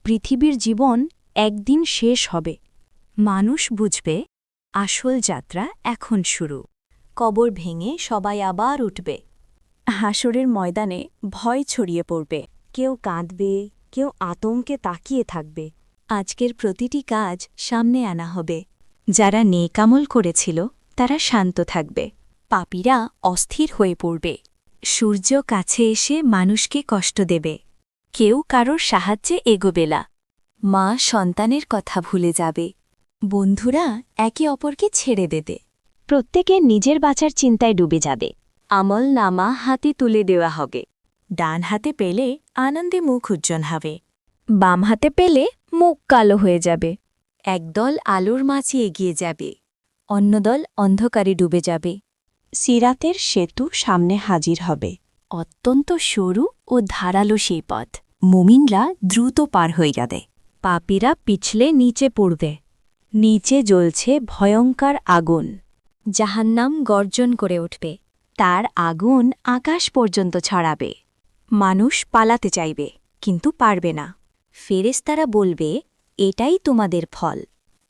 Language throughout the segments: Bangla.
পৃথিবীর জীবন একদিন শেষ হবে। মানুষ বুঝবে আসল যাত্রা এখন শুরু। কবর ভেঙে সবাই আবার উঠবে। হাসরের ময়দানে ভয় ছড়িয়ে পড়বে। কেউ কাঁদবে, কেউ আতঙ্কে তাকিয়ে থাকবে। আজকের প্রতিটি কাজ সামনে আনা হবে। যারা নেকামল করেছিল তারা শান্ত থাকবে। পাপীরা অস্থির হয়ে পড়বে। সূর্য কাছে এসে মানুষকে কষ্ট দেবে। কেউ কারোর সাহায্যে এগোবে না। মা সন্তানের কথা ভুলে যাবে। বন্ধুরা একে অপরকে ছেড়ে দেবে। প্রত্যেকে নিজের বাঁচার চিন্তায় ডুবে যাবে। আমল নামা হাতে তুলে দেওয়া হবে। ডান হাতে পেলে আনন্দে মুখ উজ্জ্বল হবে। বাম হাতে পেলে মুখ কালো হয়ে যাবে। একদল আলোর মাঝে এগিয়ে যাবে, অন্য দল অন্ধকারে ডুবে যাবে। সিরাতের সেতু সামনে হাজির হবে। অত্যন্ত সরু ও ধারালো সেই পথ। মুমিনরা দ্রুত পার হয়ে যাবে। পাপীরা পিছলে নিচে পড়বে। নিচে জ্বলছে ভয়ঙ্কর আগুন। জাহান্নাম গর্জন করে উঠবে। তার আগুন আকাশ পর্যন্ত ছড়াবে। মানুষ পালাতে চাইবে, কিন্তু পারবে না। ফেরেশতারা বলবে, এটাই তোমাদের ফল।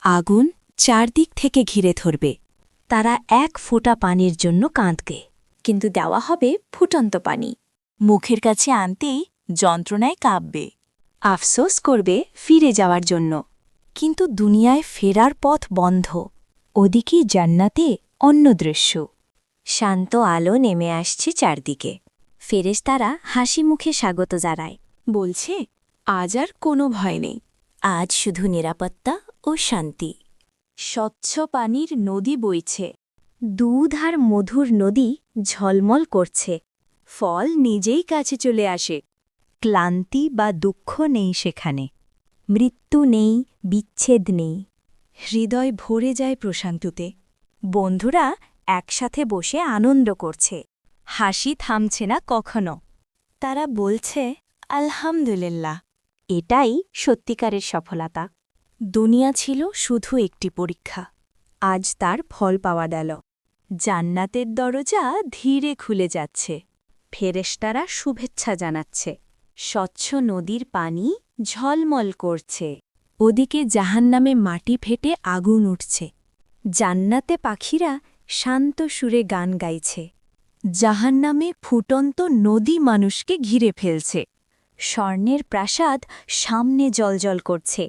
আগুন চারদিক থেকে ঘিরে ধরবে। তারা এক ফোঁটা পানির জন্য কাঁদবে, কিন্তু দেওয়া হবে ফুটন্ত পানি। মুখের কাছে আনতেই যন্ত্রণায় কাঁপবে। আফসোস করবে ফিরে যাওয়ার জন্য, কিন্তু দুনিয়ায় ফেরার পথ বন্ধ। ওদিকে জান্নাতে অন্য দৃশ্য। শান্ত আলো নেমে আসছে চারদিকে। ফেরেশতারা হাসি মুখে স্বাগত জানায়, বলছে, আজ আর কোনো ভয় নেই। আজ শুধু নিরাপত্তা ও শান্তি। স্বচ্ছ পানির নদী বইছে। দুধ আর মধুর নদী ঝলমল করছে। ফল নিজেই কাছে চলে আসে। ক্লান্তি বা দুঃখ নেই সেখানে। মৃত্যু নেই, বিচ্ছেদ নেই। হৃদয় ভরে যায় প্রশান্তিতে। বন্ধুরা একসাথে বসে আনন্দ করছে। হাসি থামছে না কখনো। তারা বলছে, আলহামদুলিল্লাহ। এটাই সত্যিকারের সফলতা। দুনিয়া ছিল শুধু একটি পরীক্ষা। আজ তার ফল পাওয়া গেল। জান্নাতের দরজা ধীরে খুলে যাচ্ছে। ফেরেশতারা শুভেচ্ছা জানাচ্ছে। স্বচ্ছ নদীর পানি ঝলমল করছে। ওদিকে জাহান্নামে মাটি ফেটে আগুন উঠছে। জান্নাতে পাখিরা শান্ত সুরে গান গাইছে। জাহান্নামে ফুটন্ত নদী মানুষকে ঘিরে ফেলছে। স্বর্ণের প্রাসাদ সামনে জ্বলজ্বল করছে।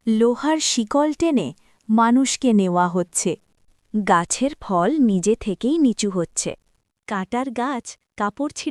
লোহার শিকল টেনে মানুষকে নেওয়া হচ্ছে। গাছের ফল নিজে থেকেই নিচু হচ্ছে। কাঁটার গাছ কাপড় ছিঁড়ে